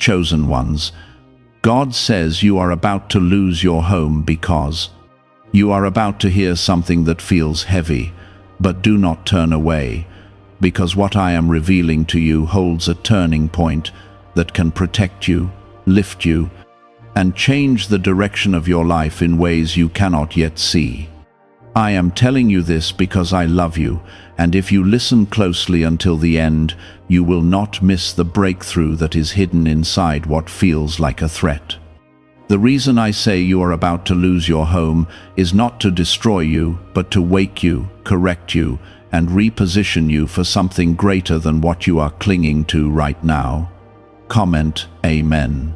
chosen ones. God says you are about to lose your home because you are about to hear something that feels heavy, but do not turn away, because what I am revealing to you holds a turning point that can protect you, lift you, and change the direction of your life in ways you cannot yet see. I am telling you this because I love you, and if you listen closely until the end, you will not miss the breakthrough that is hidden inside what feels like a threat. The reason I say you are about to lose your home is not to destroy you, but to wake you, correct you, and reposition you for something greater than what you are clinging to right now. Comment, Amen.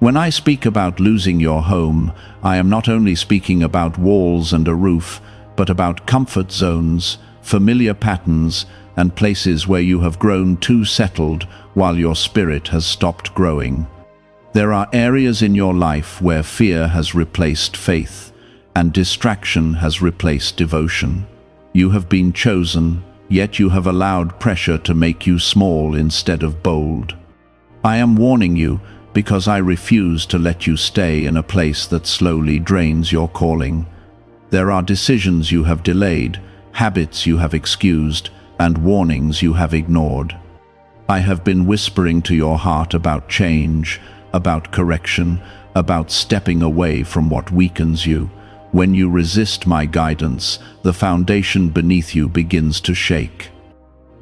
When I speak about losing your home, I am not only speaking about walls and a roof, but about comfort zones, familiar patterns, and places where you have grown too settled while your spirit has stopped growing. There are areas in your life where fear has replaced faith, and distraction has replaced devotion. You have been chosen, yet you have allowed pressure to make you small instead of bold. I am warning you because I refuse to let you stay in a place that slowly drains your calling. There are decisions you have delayed, habits you have excused, and warnings you have ignored. I have been whispering to your heart about change, about correction, about stepping away from what weakens you. When you resist my guidance, the foundation beneath you begins to shake.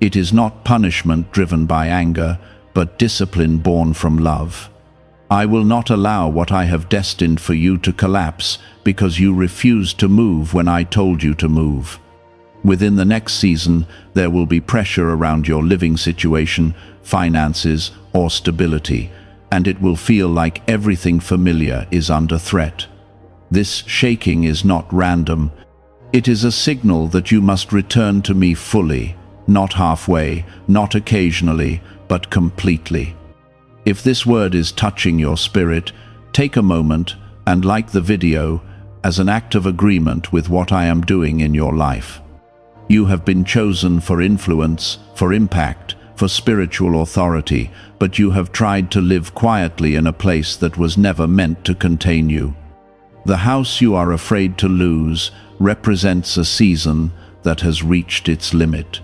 It is not punishment driven by anger, but discipline born from love. I will not allow what I have destined for you to collapse because you refused to move when I told you to move. Within the next season, there will be pressure around your living situation, finances, or stability, and it will feel like everything familiar is under threat. This shaking is not random. It is a signal that you must return to me fully, not halfway, not occasionally, but completely. If this word is touching your spirit, take a moment and like the video as an act of agreement with what I am doing in your life. You have been chosen for influence, for impact, for spiritual authority, but you have tried to live quietly in a place that was never meant to contain you. The house you are afraid to lose represents a season that has reached its limit.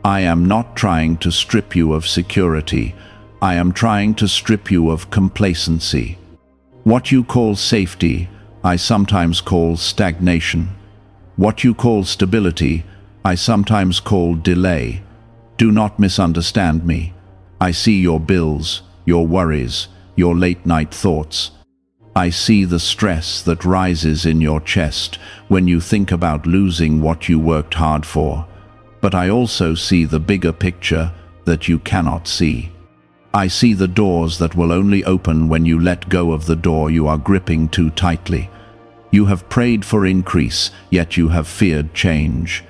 I am not trying to strip you of security. I am trying to strip you of complacency. What you call safety, I sometimes call stagnation. What you call stability, I sometimes call delay. Do not misunderstand me. I see your bills, your worries, your late-night thoughts. I see the stress that rises in your chest when you think about losing what you worked hard for. But I also see the bigger picture that you cannot see. I see the doors that will only open when you let go of the door you are gripping too tightly. You have prayed for increase, yet you have feared change.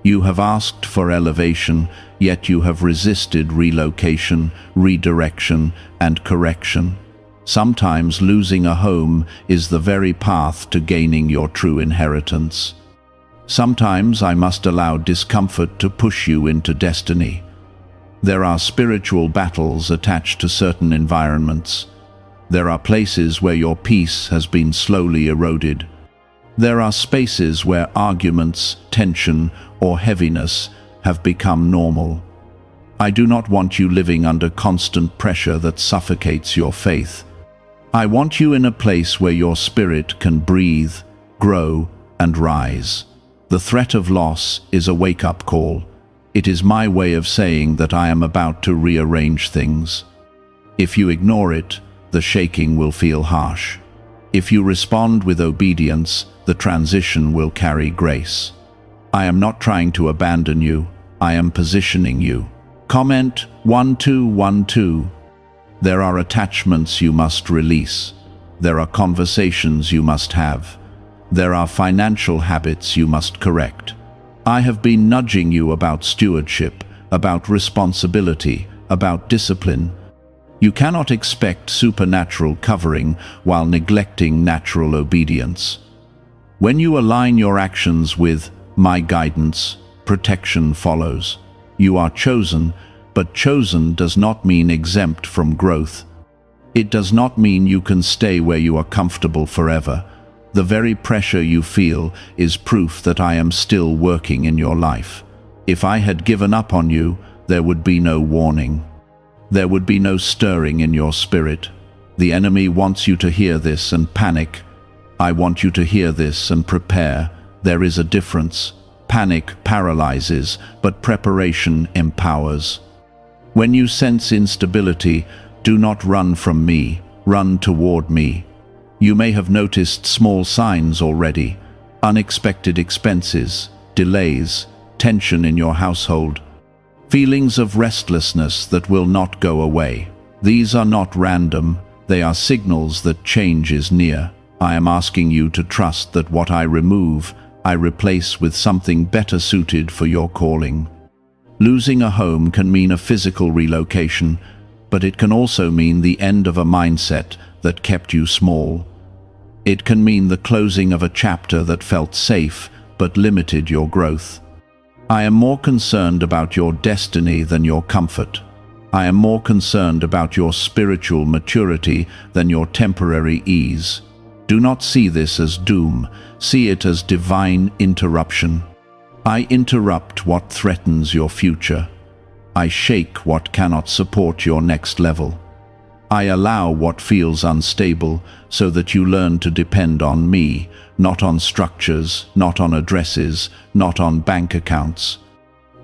You have asked for elevation, yet you have resisted relocation, redirection, and correction. Sometimes losing a home is the very path to gaining your true inheritance. Sometimes I must allow discomfort to push you into destiny. There are spiritual battles attached to certain environments. There are places where your peace has been slowly eroded. There are spaces where arguments, tension, or heaviness have become normal. I do not want you living under constant pressure that suffocates your faith. I want you in a place where your spirit can breathe, grow, and rise. The threat of loss is a wake-up call. It is my way of saying that I am about to rearrange things. If you ignore it, the shaking will feel harsh. If you respond with obedience, the transition will carry grace. I am not trying to abandon you, I am positioning you. Comment 1212. There are attachments you must release. There are conversations you must have. There are financial habits you must correct. I have been nudging you about stewardship, about responsibility, about discipline. You cannot expect supernatural covering while neglecting natural obedience. When you align your actions with my guidance, protection follows. You are chosen, but chosen does not mean exempt from growth. It does not mean you can stay where you are comfortable forever. The very pressure you feel is proof that I am still working in your life. If I had given up on you, there would be no warning. There would be no stirring in your spirit. The enemy wants you to hear this and panic. I want you to hear this and prepare. There is a difference. Panic paralyzes, but preparation empowers. When you sense instability, do not run from me, run toward me. You may have noticed small signs already: unexpected expenses, delays, tension in your household, feelings of restlessness that will not go away. These are not random, they are signals that change is near. I am asking you to trust that what I remove, I replace with something better suited for your calling. Losing a home can mean a physical relocation, but it can also mean the end of a mindset that kept you small. It can mean the closing of a chapter that felt safe but limited your growth. I am more concerned about your destiny than your comfort. I am more concerned about your spiritual maturity than your temporary ease. Do not see this as doom, see it as divine interruption. I interrupt what threatens your future. I shake what cannot support your next level. I allow what feels unstable so that you learn to depend on me, not on structures, not on addresses, not on bank accounts.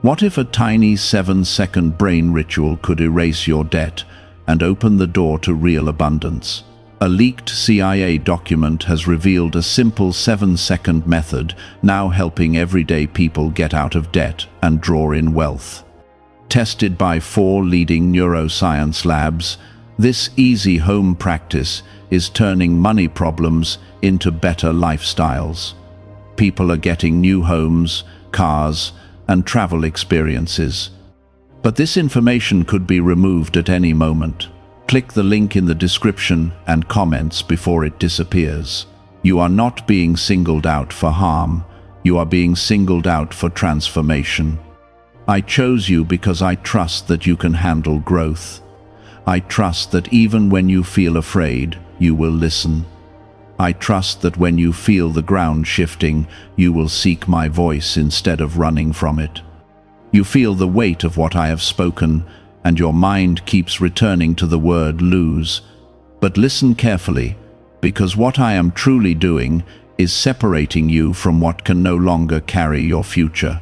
What if a tiny 7-second brain ritual could erase your debt and open the door to real abundance? A leaked CIA document has revealed a simple 7-second method now helping everyday people get out of debt and draw in wealth. Tested by 4 leading neuroscience labs, this easy home practice is turning money problems into better lifestyles. People are getting new homes, cars, and travel experiences. But this information could be removed at any moment. Click the link in the description and comments before it disappears. You are not being singled out for harm. You are being singled out for transformation. I chose you because I trust that you can handle growth. I trust that even when you feel afraid, you will listen. I trust that when you feel the ground shifting, you will seek my voice instead of running from it. You feel the weight of what I have spoken, and your mind keeps returning to the word lose. But listen carefully, because what I am truly doing is separating you from what can no longer carry your future.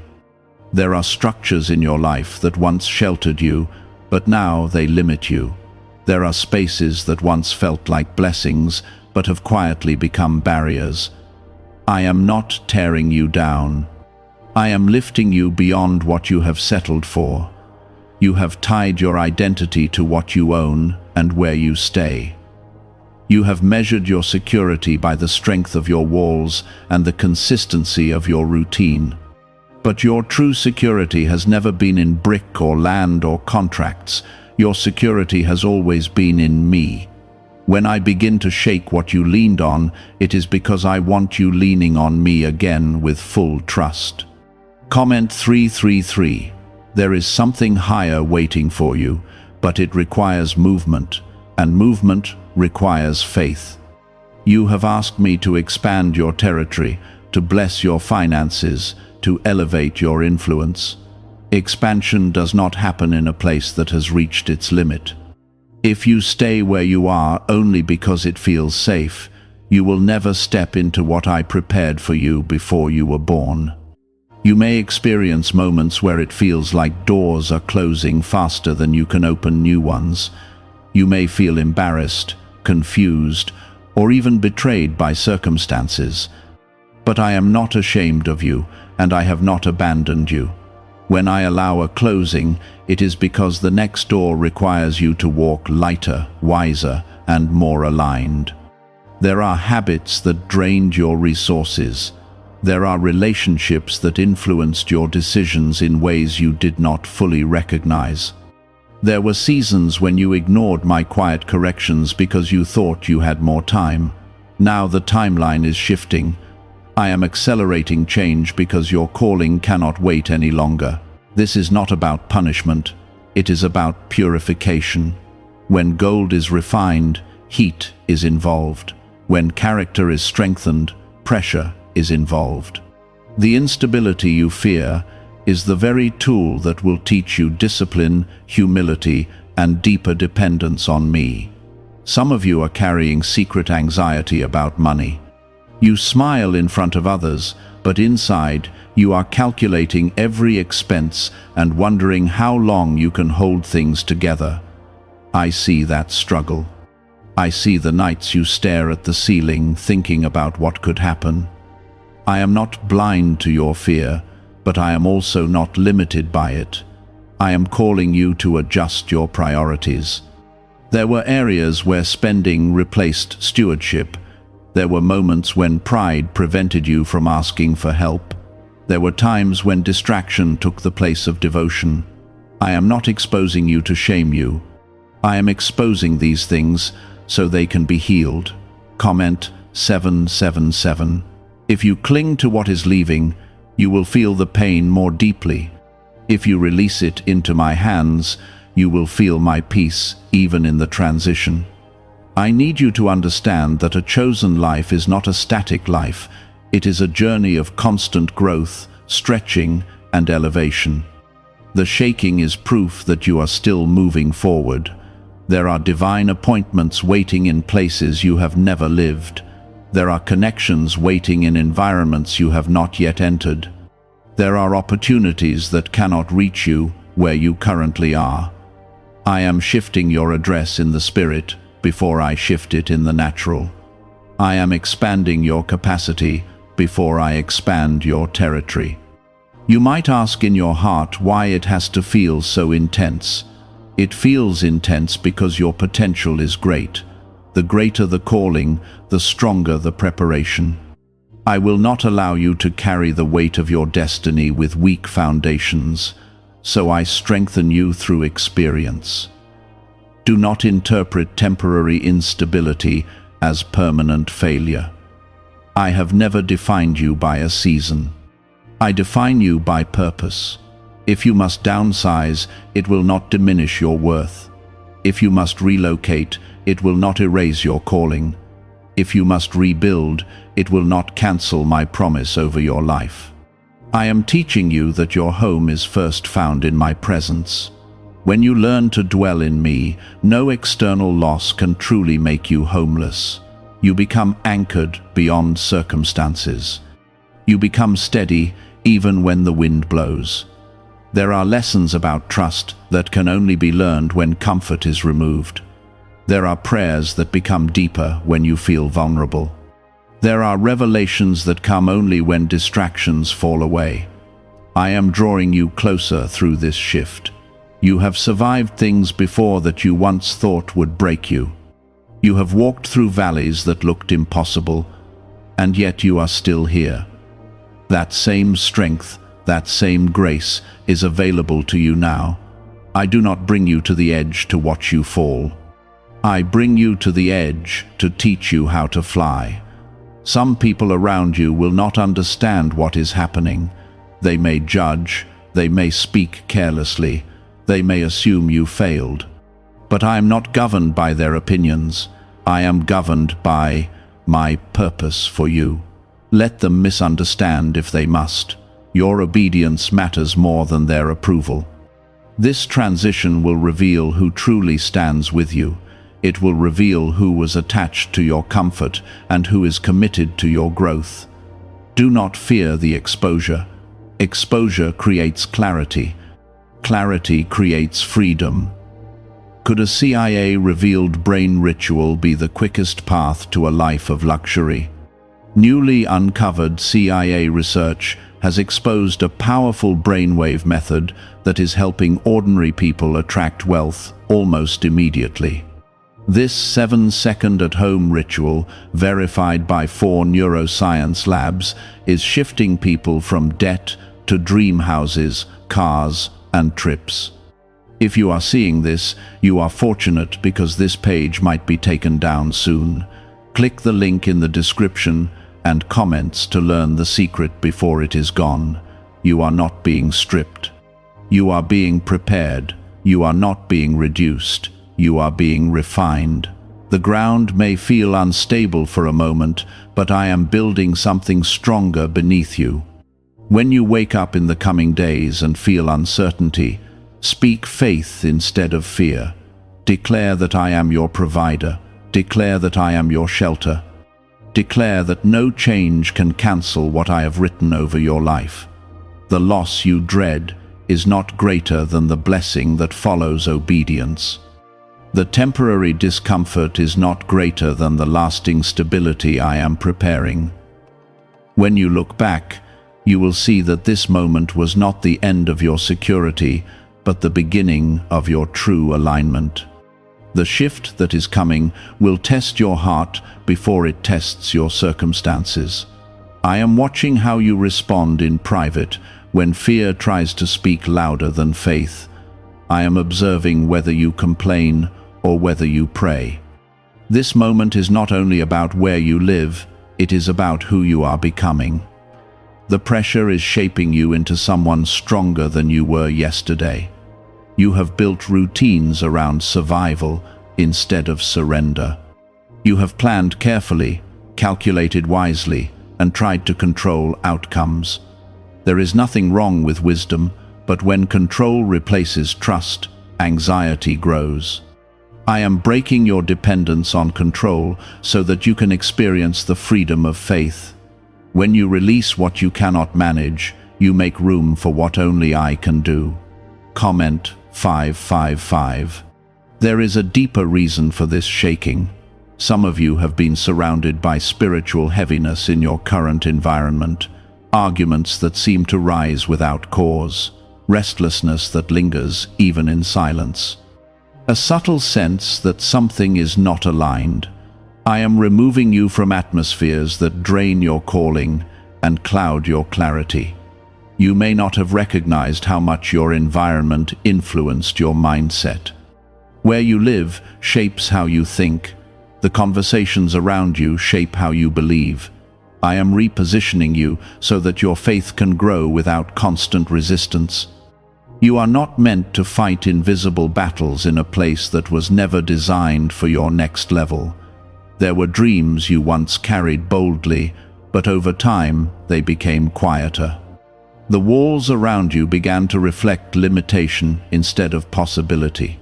There are structures in your life that once sheltered you, but now they limit you. There are spaces that once felt like blessings, but have quietly become barriers. I am not tearing you down. I am lifting you beyond what you have settled for. You have tied your identity to what you own and where you stay. You have measured your security by the strength of your walls and the consistency of your routine. But your true security has never been in brick or land or contracts. Your security has always been in me. When I begin to shake what you leaned on, it is because I want you leaning on me again with full trust. Comment 333. There is something higher waiting for you, but it requires movement, and movement requires faith. You have asked me to expand your territory, to bless your finances, to elevate your influence. Expansion does not happen in a place that has reached its limit. If you stay where you are only because it feels safe, you will never step into what I prepared for you before you were born. You may experience moments where it feels like doors are closing faster than you can open new ones. You may feel embarrassed, confused, or even betrayed by circumstances. But I am not ashamed of you, and I have not abandoned you. When I allow a closing, it is because the next door requires you to walk lighter, wiser, and more aligned. There are habits that drained your resources. There are relationships that influenced your decisions in ways you did not fully recognize. There were seasons when you ignored my quiet corrections because you thought you had more time. Now the timeline is shifting. I am accelerating change because your calling cannot wait any longer. This is not about punishment. It is about purification. When gold is refined, heat is involved. When character is strengthened, pressure is involved. The instability you fear is the very tool that will teach you discipline, humility, and deeper dependence on me. Some of you are carrying secret anxiety about money. You smile in front of others, but inside you are calculating every expense and wondering how long you can hold things together. I see that struggle. I see the nights you stare at the ceiling thinking about what could happen. I am not blind to your fear, but I am also not limited by it. I am calling you to adjust your priorities. There were areas where spending replaced stewardship. There were moments when pride prevented you from asking for help. There were times when distraction took the place of devotion. I am not exposing you to shame you. I am exposing these things so they can be healed. Comment 777. If you cling to what is leaving, you will feel the pain more deeply. If you release it into my hands, you will feel my peace even in the transition. I need you to understand that a chosen life is not a static life. It is a journey of constant growth, stretching, and elevation. The shaking is proof that you are still moving forward. There are divine appointments waiting in places you have never lived. There are connections waiting in environments you have not yet entered. There are opportunities that cannot reach you where you currently are. I am shifting your address in the spirit before I shift it in the natural. I am expanding your capacity before I expand your territory. You might ask in your heart why it has to feel so intense. It feels intense because your potential is great. The greater the calling, the stronger the preparation. I will not allow you to carry the weight of your destiny with weak foundations, so I strengthen you through experience. Do not interpret temporary instability as permanent failure. I have never defined you by a season. I define you by purpose. If you must downsize, it will not diminish your worth. If you must relocate, it will not erase your calling. If you must rebuild, it will not cancel my promise over your life. I am teaching you that your home is first found in my presence. When you learn to dwell in me, no external loss can truly make you homeless. You become anchored beyond circumstances. You become steady even when the wind blows. There are lessons about trust that can only be learned when comfort is removed. There are prayers that become deeper when you feel vulnerable. There are revelations that come only when distractions fall away. I am drawing you closer through this shift. You have survived things before that you once thought would break you. You have walked through valleys that looked impossible, and yet you are still here. That same strength, that same grace is available to you now. I do not bring you to the edge to watch you fall. I bring you to the edge to teach you how to fly. Some people around you will not understand what is happening. They may judge, they may speak carelessly, they may assume you failed. But I am not governed by their opinions. I am governed by my purpose for you. Let them misunderstand if they must. Your obedience matters more than their approval. This transition will reveal who truly stands with you. It will reveal who was attached to your comfort and who is committed to your growth. Do not fear the exposure. Exposure creates clarity. Clarity creates freedom. Could a CIA-revealed brain ritual be the quickest path to a life of luxury? Newly uncovered CIA research has exposed a powerful brainwave method that is helping ordinary people attract wealth almost immediately. This 7-second at-home ritual, verified by 4 neuroscience labs, is shifting people from debt to dream houses, cars, and trips. If you are seeing this, you are fortunate because this page might be taken down soon. Click the link in the description and comments to learn the secret before it is gone. You are not being stripped. You are being prepared. You are not being reduced. you are being refined. The ground may feel unstable for a moment, but I am building something stronger beneath you. When you wake up in the coming days and feel uncertainty, speak faith instead of fear. Declare that I am your provider. Declare that I am your shelter. Declare that no change can cancel what I have written over your life. The loss you dread is not greater than the blessing that follows obedience. The temporary discomfort is not greater than the lasting stability I am preparing. When you look back, you will see that this moment was not the end of your security, but the beginning of your true alignment. The shift that is coming will test your heart before it tests your circumstances. I am watching how you respond in private when fear tries to speak louder than faith. I am observing whether you complain or whether you pray. This moment is not only about where you live, it is about who you are becoming. The pressure is shaping you into someone stronger than you were yesterday. You have built routines around survival instead of surrender. You have planned carefully, calculated wisely, and tried to control outcomes. There is nothing wrong with wisdom, but when control replaces trust, anxiety grows. I am breaking your dependence on control so that you can experience the freedom of faith. When you release what you cannot manage, you make room for what only I can do. Comment 555. There is a deeper reason for this shaking. Some of you have been surrounded by spiritual heaviness in your current environment, arguments that seem to rise without cause, restlessness that lingers even in silence. A subtle sense that something is not aligned. I am removing you from atmospheres that drain your calling and cloud your clarity. You may not have recognized how much your environment influenced your mindset. Where you live shapes how you think. The conversations around you shape how you believe. I am repositioning you so that your faith can grow without constant resistance. You are not meant to fight invisible battles in a place that was never designed for your next level. There were dreams you once carried boldly, but over time they became quieter. The walls around you began to reflect limitation instead of possibility.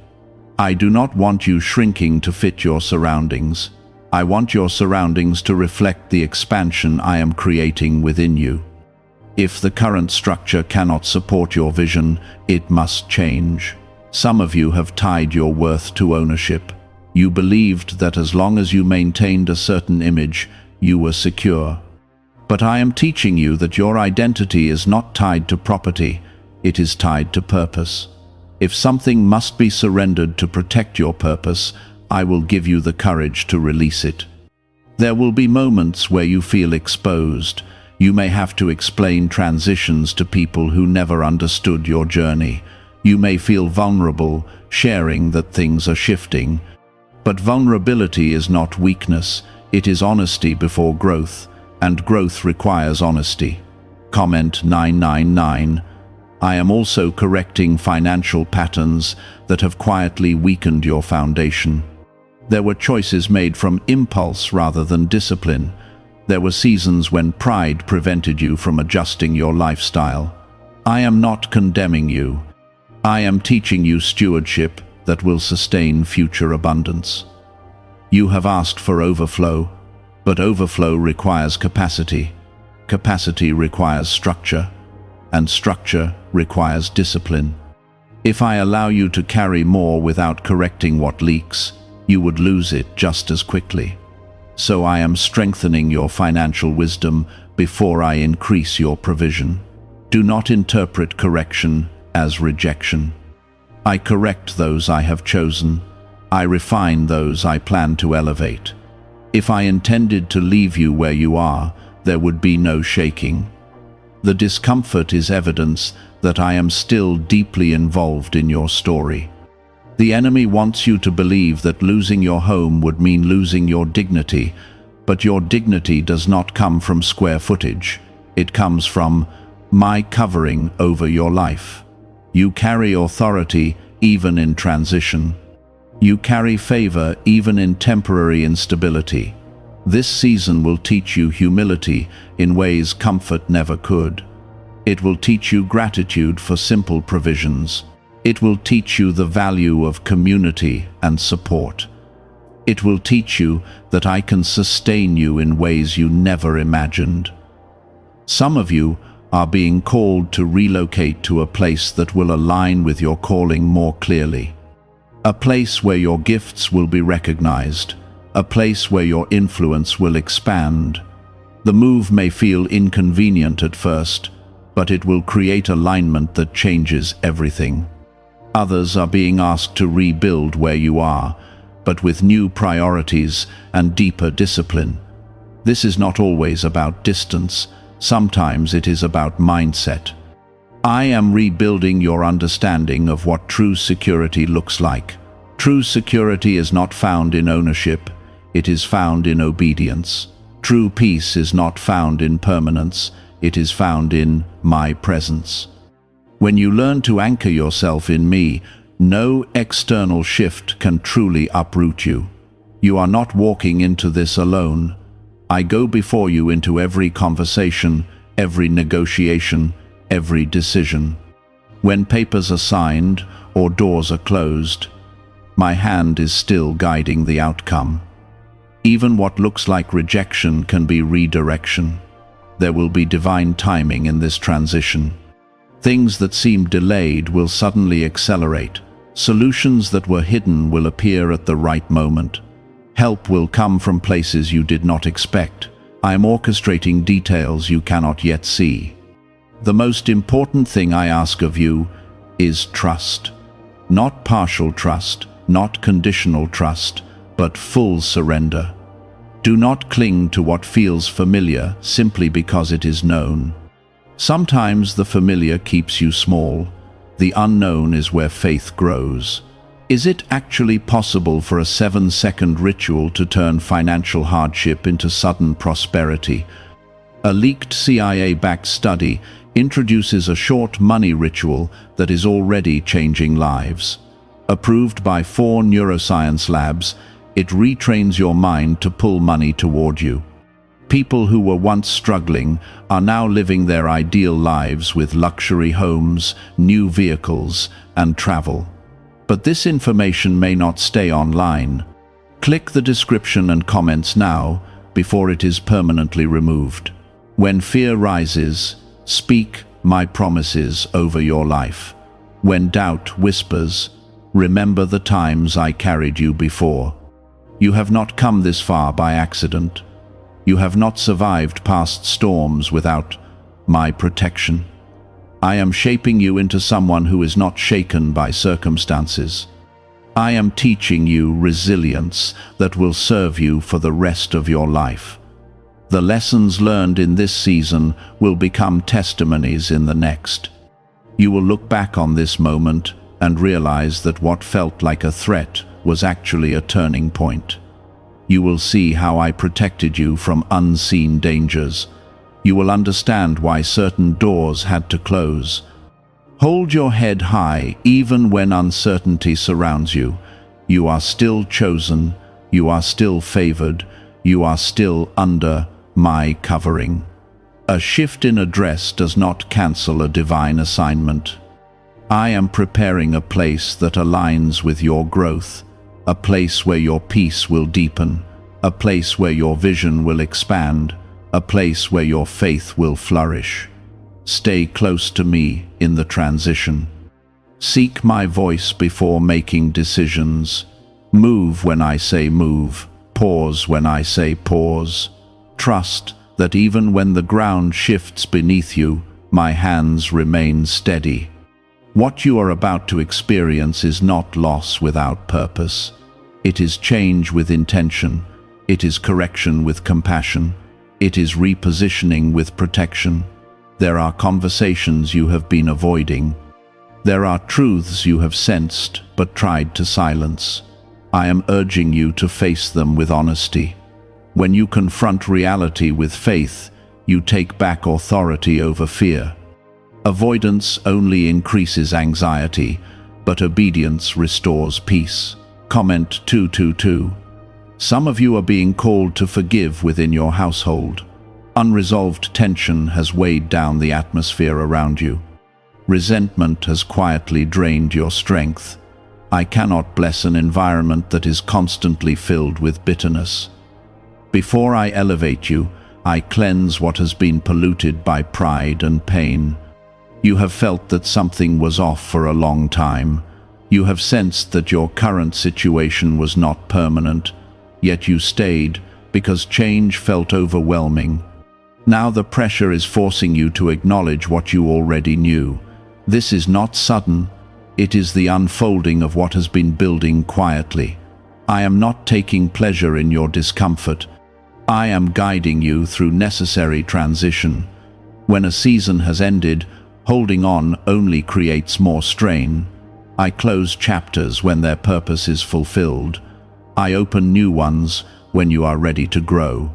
I do not want you shrinking to fit your surroundings. I want your surroundings to reflect the expansion I am creating within you. If the current structure cannot support your vision, it must change. Some of you have tied your worth to ownership. You believed that as long as you maintained a certain image, you were secure. But I am teaching you that your identity is not tied to property, it is tied to purpose. If something must be surrendered to protect your purpose, I will give you the courage to release it. There will be moments where you feel exposed. You may have to explain transitions to people who never understood your journey. You may feel vulnerable, sharing that things are shifting. But vulnerability is not weakness, it is honesty before growth, and growth requires honesty. Comment 999. I am also correcting financial patterns that have quietly weakened your foundation. There were choices made from impulse rather than discipline. There were seasons when pride prevented you from adjusting your lifestyle. I am not condemning you. I am teaching you stewardship that will sustain future abundance. You have asked for overflow, but overflow requires capacity. Capacity requires structure, and structure requires discipline. If I allow you to carry more without correcting what leaks, you would lose it just as quickly. So I am strengthening your financial wisdom before I increase your provision. Do not interpret correction as rejection. I correct those I have chosen. I refine those I plan to elevate. If I intended to leave you where you are, there would be no shaking. The discomfort is evidence that I am still deeply involved in your story. The enemy wants you to believe that losing your home would mean losing your dignity, but your dignity does not come from square footage. It comes from my covering over your life. You carry authority even in transition. You carry favor even in temporary instability. This season will teach you humility in ways comfort never could. It will teach you gratitude for simple provisions. It will teach you the value of community and support. It will teach you that I can sustain you in ways you never imagined. Some of you are being called to relocate to a place that will align with your calling more clearly. A place where your gifts will be recognized. A place where your influence will expand. The move may feel inconvenient at first, but it will create alignment that changes everything. Others are being asked to rebuild where you are, but with new priorities and deeper discipline. This is not always about distance. Sometimes it is about mindset. I am rebuilding your understanding of what true security looks like. True security is not found in ownership, it is found in obedience. True peace is not found in permanence, it is found in my presence. When you learn to anchor yourself in me, no external shift can truly uproot you. You are not walking into this alone. I go before you into every conversation, every negotiation, every decision. When papers are signed or doors are closed, my hand is still guiding the outcome. Even what looks like rejection can be redirection. There will be divine timing in this transition. Things that seem delayed will suddenly accelerate. Solutions that were hidden will appear at the right moment. Help will come from places you did not expect. I am orchestrating details you cannot yet see. The most important thing I ask of you is trust. Not partial trust, not conditional trust, but full surrender. Do not cling to what feels familiar simply because it is known. Sometimes the familiar keeps you small. The unknown is where faith grows. Is it actually possible for a 7-second ritual to turn financial hardship into sudden prosperity? A leaked CIA-backed study introduces a short money ritual that is already changing lives. Approved by 4 neuroscience labs, it retrains your mind to pull money toward you. People who were once struggling are now living their ideal lives with luxury homes, new vehicles, and travel. But this information may not stay online. Click the description and comments now before it is permanently removed. When fear rises, speak my promises over your life. When doubt whispers, remember the times I carried you before. You have not come this far by accident. You have not survived past storms without my protection. I am shaping you into someone who is not shaken by circumstances. I am teaching you resilience that will serve you for the rest of your life. The lessons learned in this season will become testimonies in the next. You will look back on this moment and realize that what felt like a threat was actually a turning point. You will see how I protected you from unseen dangers. You will understand why certain doors had to close. Hold your head high even when uncertainty surrounds you. You are still chosen, you are still favored, you are still under my covering. A shift in address does not cancel a divine assignment. I am preparing a place that aligns with your growth, a place where your peace will deepen, a place where your vision will expand, a place where your faith will flourish. Stay close to me in the transition. Seek my voice before making decisions. Move when I say move. Pause when I say pause. Trust that even when the ground shifts beneath you, my hands remain steady. What you are about to experience is not loss without purpose. It is change with intention. It is correction with compassion. It is repositioning with protection. There are conversations you have been avoiding. There are truths you have sensed but tried to silence. I am urging you to face them with honesty. When you confront reality with faith, you take back authority over fear. Avoidance only increases anxiety, but obedience restores peace. Comment 222. Some of you are being called to forgive within your household. Unresolved tension has weighed down the atmosphere around you. Resentment has quietly drained your strength. I cannot bless an environment that is constantly filled with bitterness. Before I elevate you, I cleanse what has been polluted by pride and pain. You have felt that something was off for a long time. You have sensed that your current situation was not permanent, yet you stayed because change felt overwhelming. Now the pressure is forcing you to acknowledge what you already knew. This is not sudden, it is the unfolding of what has been building quietly. I am not taking pleasure in your discomfort. I am guiding you through necessary transition. When a season has ended, holding on only creates more strain. I close chapters when their purpose is fulfilled. I open new ones when you are ready to grow.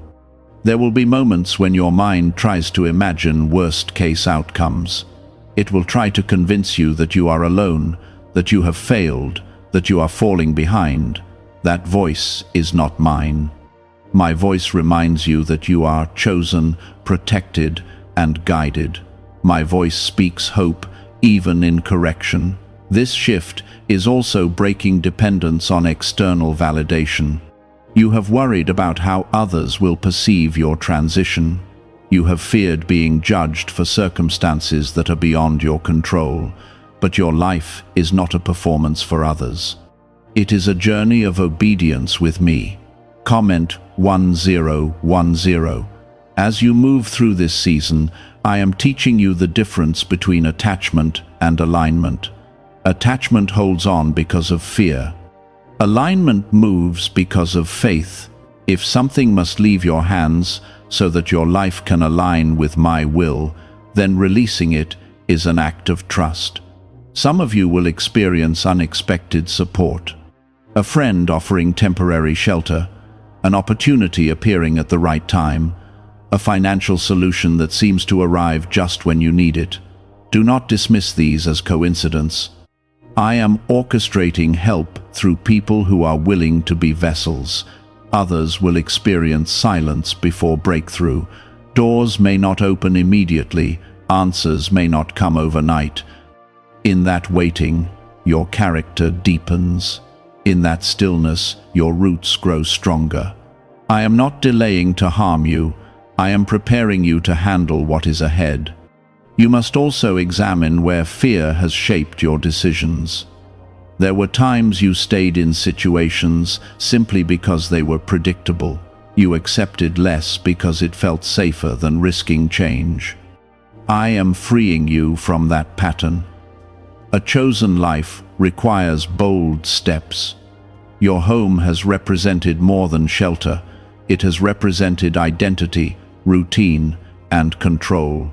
There will be moments when your mind tries to imagine worst-case outcomes. It will try to convince you that you are alone, that you have failed, that you are falling behind. That voice is not mine. My voice reminds you that you are chosen, protected, and guided. My voice speaks hope, even in correction. This shift is also breaking dependence on external validation. You have worried about how others will perceive your transition. You have feared being judged for circumstances that are beyond your control. But your life is not a performance for others. It is a journey of obedience with me. Comment 1010. As you move through this season, I am teaching you the difference between attachment and alignment. Attachment holds on because of fear. Alignment moves because of faith. If something must leave your hands so that your life can align with my will, then releasing it is an act of trust. Some of you will experience unexpected support. A friend offering temporary shelter, an opportunity appearing at the right time, a financial solution that seems to arrive just when you need it. Do not dismiss these as coincidence. I am orchestrating help through people who are willing to be vessels. Others will experience silence before breakthrough. Doors may not open immediately, answers may not come overnight. In that waiting, your character deepens. In that stillness, your roots grow stronger. I am not delaying to harm you. I am preparing you to handle what is ahead. You must also examine where fear has shaped your decisions. There were times you stayed in situations simply because they were predictable. You accepted less because it felt safer than risking change. I am freeing you from that pattern. A chosen life requires bold steps. Your home has represented more than shelter. It has represented identity, routine, and control.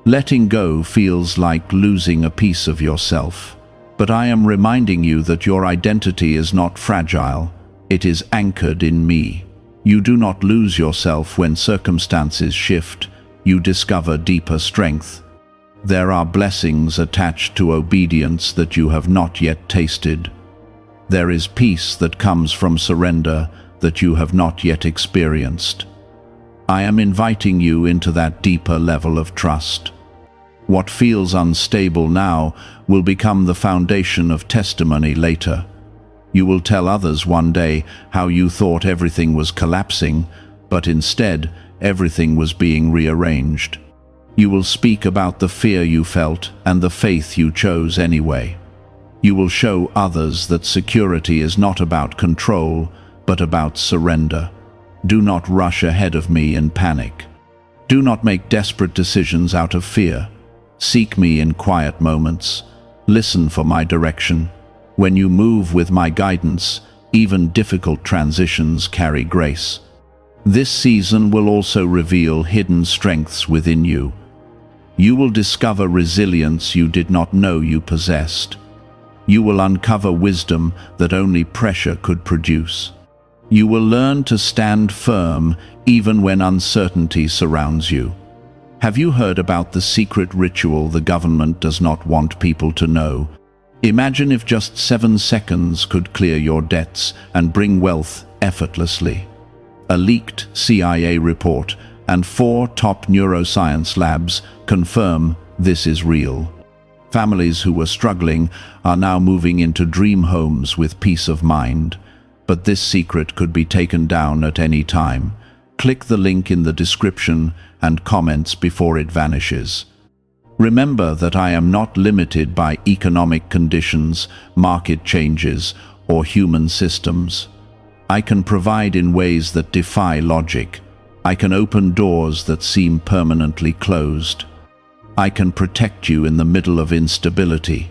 Letting go feels like losing a piece of yourself. But I am reminding you that your identity is not fragile. It is anchored in me. You do not lose yourself when circumstances shift. You discover deeper strength. There are blessings attached to obedience that you have not yet tasted. There is peace that comes from surrender that you have not yet experienced. I am inviting you into that deeper level of trust. What feels unstable now will become the foundation of testimony later. You will tell others one day how you thought everything was collapsing, but instead everything was being rearranged. You will speak about the fear you felt and the faith you chose anyway. You will show others that security is not about control, but about surrender. Do not rush ahead of me in panic. Do not make desperate decisions out of fear. Seek me in quiet moments. Listen for my direction. When you move with my guidance, even difficult transitions carry grace. This season will also reveal hidden strengths within you. You will discover resilience you did not know you possessed. You will uncover wisdom that only pressure could produce. You will learn to stand firm even when uncertainty surrounds you. Have you heard about the secret ritual the government does not want people to know? Imagine if just 7 seconds could clear your debts and bring wealth effortlessly. A leaked CIA report and 4 top neuroscience labs confirm this is real. Families who were struggling are now moving into dream homes with peace of mind. But this secret could be taken down at any time. Click the link in the description and comments before it vanishes. Remember that I am not limited by economic conditions, market changes, or human systems. I can provide in ways that defy logic. I can open doors that seem permanently closed. I can protect you in the middle of instability.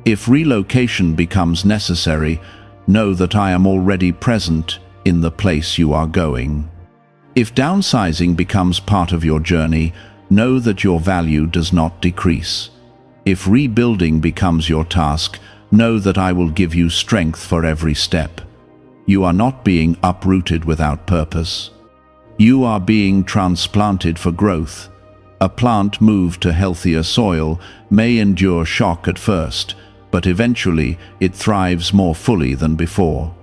If relocation becomes necessary, know that I am already present in the place you are going. If downsizing becomes part of your journey, know that your value does not decrease. If rebuilding becomes your task, know that I will give you strength for every step. You are not being uprooted without purpose. You are being transplanted for growth. A plant moved to healthier soil may endure shock at first, but eventually it thrives more fully than before.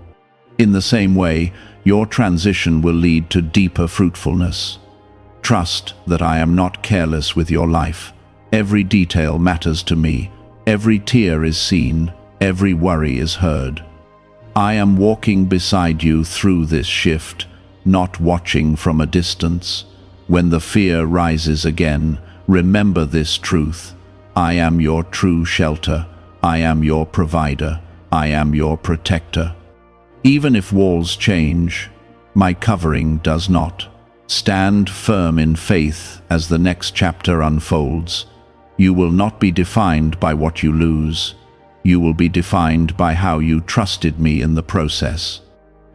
In the same way, your transition will lead to deeper fruitfulness. Trust that I am not careless with your life. Every detail matters to me. Every tear is seen. Every worry is heard. I am walking beside you through this shift, not watching from a distance. When the fear rises again, remember this truth. I am your true shelter. I am your provider. I am your protector. Even if walls change, my covering does not. Stand firm in faith as the next chapter unfolds. You will not be defined by what you lose. You will be defined by how you trusted me in the process.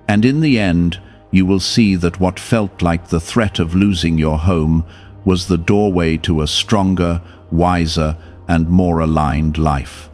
And in the end, you will see that what felt like the threat of losing your home was the doorway to a stronger, wiser, and more aligned life.